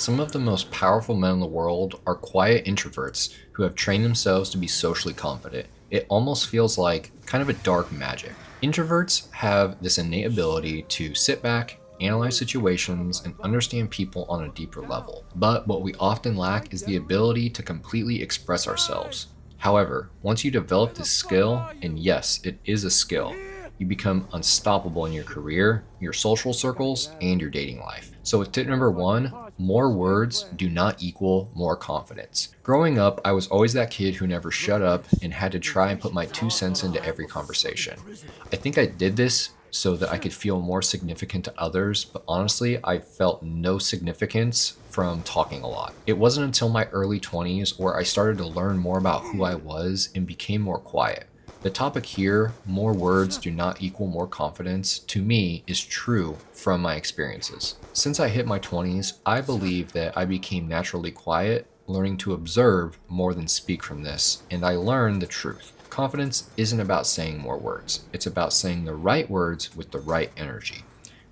Some of the most powerful men in the world are quiet introverts who have trained themselves to be socially confident. It almost feels like kind of a dark magic. Introverts have this innate ability to sit back, analyze situations, and understand people on a deeper level. But what we often lack is the ability to completely express ourselves. However, once you develop this skill, and yes, it is a skill, you become unstoppable in your career, your social circles, and your dating life. So, with tip number one, more words do not equal more confidence. Growing up, I was always that kid who never shut up and had to try and put my 2 cents into every conversation. I think I did this so that I could feel more significant to others, but honestly, I felt no significance from talking a lot. It wasn't until my early 20s where I started to learn more about who I was and became more quiet. The topic here, more words do not equal more confidence, to me is true from my experiences. Since I hit my 20s, I believe that I became naturally quiet, learning to observe more than speak from this, and I learned the truth. Confidence isn't about saying more words, it's about saying the right words with the right energy.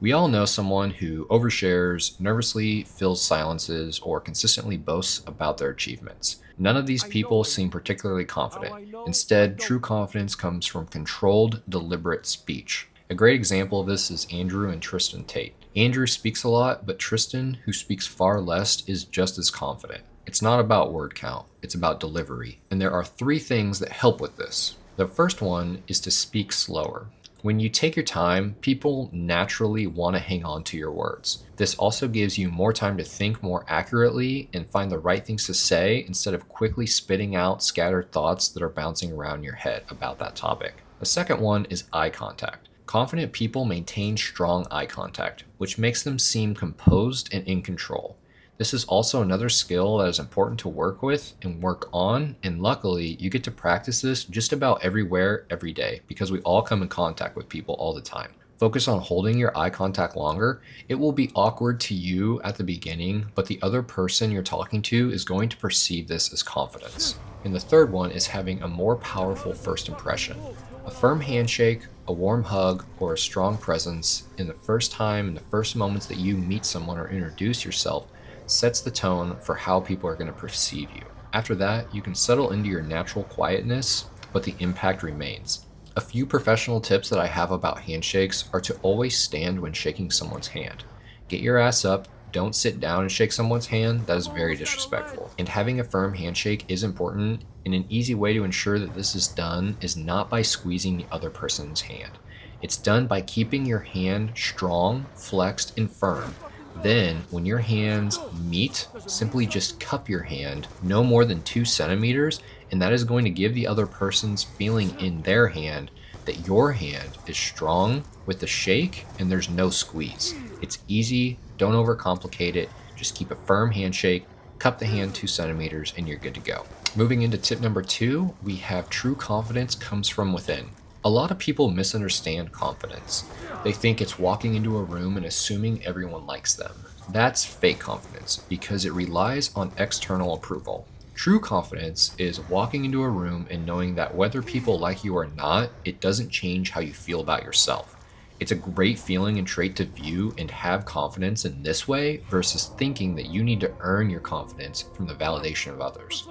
We all know someone who overshares, nervously fills silences, or consistently boasts about their achievements. None of these people seem particularly confident. Instead, true confidence comes from controlled, deliberate speech. A great example of this is Andrew and Tristan Tate. Andrew speaks a lot, but Tristan, who speaks far less, is just as confident. It's not about word count, it's about delivery. And there are three things that help with this. The first one is to speak slower. When you take your time, people naturally want to hang on to your words. This also gives you more time to think more accurately and find the right things to say instead of quickly spitting out scattered thoughts that are bouncing around your head about that topic. The second one is eye contact. Confident people maintain strong eye contact, which makes them seem composed and in control. This is also another skill that is important to work with and work on, and luckily, you get to practice this just about everywhere, every day, because we all come in contact with people all the time. Focus on holding your eye contact longer. It will be awkward to you at the beginning, but the other person you're talking to is going to perceive this as confidence. And the third one is having a more powerful first impression. A firm handshake, a warm hug, or a strong presence in the first time and the first moments that you meet someone or introduce yourself sets the tone for how people are going to perceive you. After that, you can settle into your natural quietness, but the impact remains. A few professional tips that I have about handshakes are to always stand when shaking someone's hand. Get your ass up, don't sit down and shake someone's hand, that is very disrespectful. And having a firm handshake is important, and an easy way to ensure that this is done is not by squeezing the other person's hand. It's done by keeping your hand strong, flexed, and firm. Then, when your hands meet, simply just cup your hand no more than 2 centimeters, and that is going to give the other person's feeling in their hand that your hand is strong with the shake and there's no squeeze. It's easy, don't overcomplicate it, just keep a firm handshake, cup the hand 2 centimeters, and you're good to go. Moving into tip number 2, we have true confidence comes from within. A lot of people misunderstand confidence. They think it's walking into a room and assuming everyone likes them. That's fake confidence because it relies on external approval. True confidence is walking into a room and knowing that whether people like you or not, it doesn't change how you feel about yourself. It's a great feeling and trait to view and have confidence in this way versus thinking that you need to earn your confidence from the validation of others.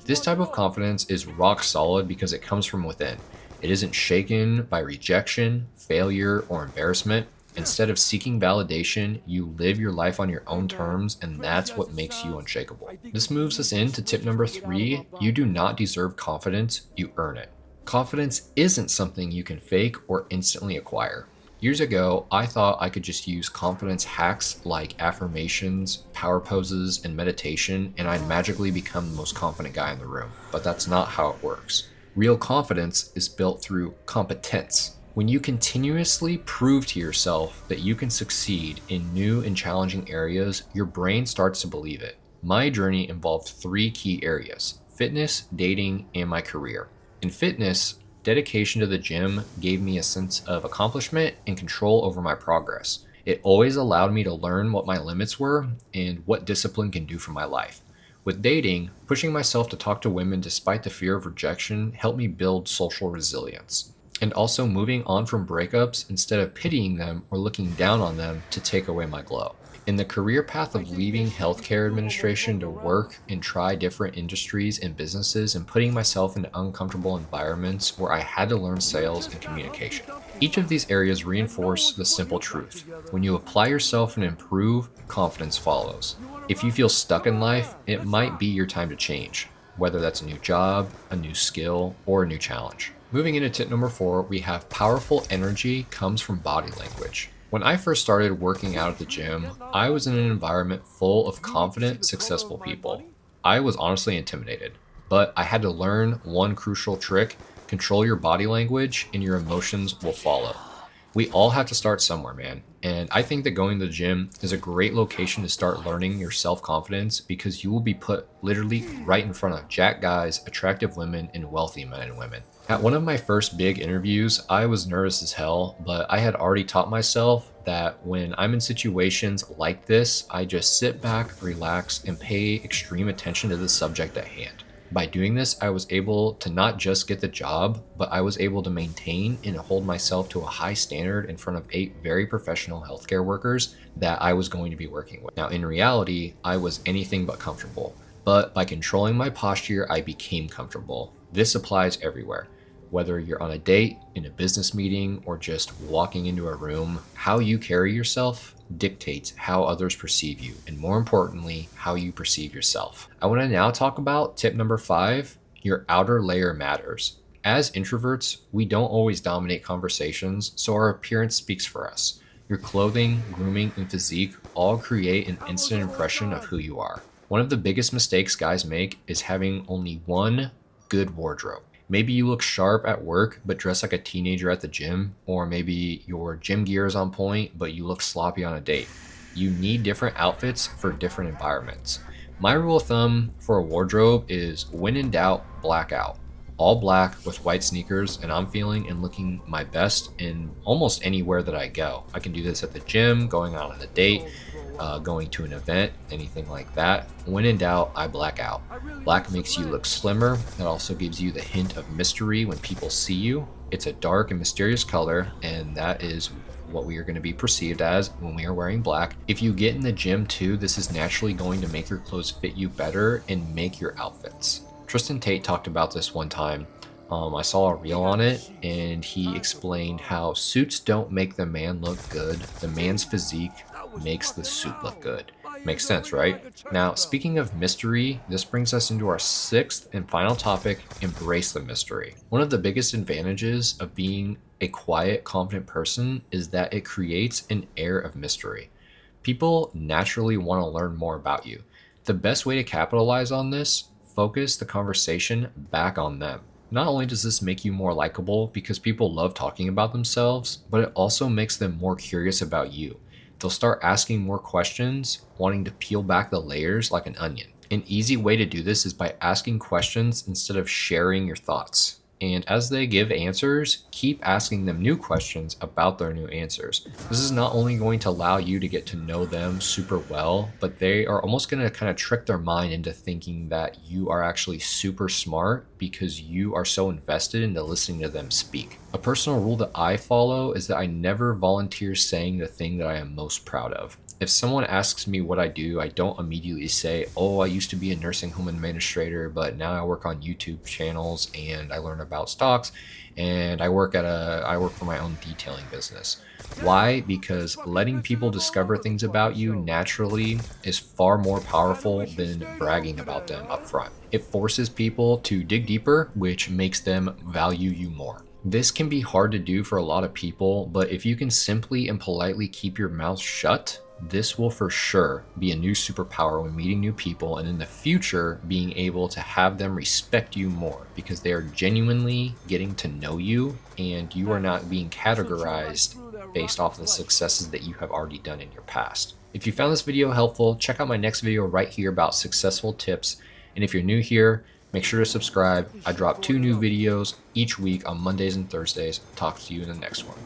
This type of confidence is rock solid because it comes from within. It isn't shaken by rejection, failure, or embarrassment. Instead of seeking validation, you live your life on your own terms, and that's what makes you unshakable. This moves us into tip number 3. You do not deserve confidence, you earn it. Confidence isn't something you can fake or instantly acquire. Years ago, I thought I could just use confidence hacks like affirmations, power poses, and meditation, and I'd magically become the most confident guy in the room. But that's not how it works. Real confidence is built through competence. When you continuously prove to yourself that you can succeed in new and challenging areas, your brain starts to believe it. My journey involved 3 key areas: fitness, dating, and my career. In fitness, dedication to the gym gave me a sense of accomplishment and control over my progress. It always allowed me to learn what my limits were and what discipline can do for my life. With dating, pushing myself to talk to women despite the fear of rejection helped me build social resilience. And also moving on from breakups instead of pitying them or looking down on them to take away my glow. In the career path of leaving healthcare administration to work and try different industries and businesses and putting myself into uncomfortable environments where I had to learn sales and communication. Each of these areas reinforce the simple truth. When you apply yourself and improve, confidence follows. If you feel stuck in life, it might be your time to change, whether that's a new job, a new skill, or a new challenge. Moving into tip number 4, we have powerful energy comes from body language. When I first started working out at the gym, I was in an environment full of confident, successful people. I was honestly intimidated, but I had to learn one crucial trick: control your body language and your emotions will follow. We all have to start somewhere, man. And I think that going to the gym is a great location to start learning your self confidence because you will be put literally right in front of jack guys, attractive women, and wealthy men and women. At one of my first big interviews, I was nervous as hell, but I had already taught myself that when I'm in situations like this, I just sit back, relax, and pay extreme attention to the subject at hand. By doing this, I was able to not just get the job, but I was able to maintain and hold myself to a high standard in front of 8 very professional healthcare workers that I was going to be working with. Now, in reality, I was anything but comfortable, but by controlling my posture, I became comfortable. This applies everywhere. Whether you're on a date, in a business meeting, or just walking into a room, how you carry yourself dictates how others perceive you, and more importantly, how you perceive yourself. I want to now talk about tip number 5, your outer layer matters. As introverts, we don't always dominate conversations, so our appearance speaks for us. Your clothing, grooming, and physique all create an instant impression of who you are. One of the biggest mistakes guys make is having only one good wardrobe. Maybe you look sharp at work, but dress like a teenager at the gym, or maybe your gym gear is on point, but you look sloppy on a date. You need different outfits for different environments. My rule of thumb for a wardrobe is when in doubt, black out. All black with white sneakers, and I'm feeling and looking my best in almost anywhere that I go. I can do this at the gym, going out on a date, going to an event, anything like that. When in doubt, I black out. Black makes you look slimmer. It also gives you the hint of mystery when people see you. It's a dark and mysterious color, and that is what we are going to be perceived as when we are wearing black. If you get in the gym too, this is naturally going to make your clothes fit you better and make your outfits. Tristan Tate talked about this one time. I saw a reel on it, and he explained how suits don't make the man look good. The man's physique makes the suit look good. Makes sense, right? Now, speaking of mystery, this brings us into our 6th and final topic: embrace the mystery. One of the biggest advantages of being a quiet, confident person is that it creates an air of mystery. People naturally want to learn more about you. The best way to capitalize on this: focus the conversation back on them. Not only does this make you more likable because people love talking about themselves, but it also makes them more curious about you. They'll start asking more questions, wanting to peel back the layers like an onion. An easy way to do this is by asking questions instead of sharing your thoughts. And as they give answers, keep asking them new questions about their new answers. This is not only going to allow you to get to know them super well, but they are almost going to kind of trick their mind into thinking that you are actually super smart because you are so invested into listening to them speak. A personal rule that I follow is that I never volunteer saying the thing that I am most proud of. If someone asks me what I do, I don't immediately say, oh, I used to be a nursing home administrator, but now I work on YouTube channels and I learn about stocks and I work for my own detailing business. Why? Because letting people discover things about you naturally is far more powerful than bragging about them up front. It forces people to dig deeper, which makes them value you more. This can be hard to do for a lot of people, but if you can simply and politely keep your mouth shut, this will for sure be a new superpower when meeting new people, and in the future being able to have them respect you more because they are genuinely getting to know you and you are not being categorized based off of the successes that you have already done in your past. If you found this video helpful, check out my next video right here about successful tips. And if you're new here, make sure to subscribe. I drop 2 new videos each week on Mondays and Thursdays. Talk to you in the next one.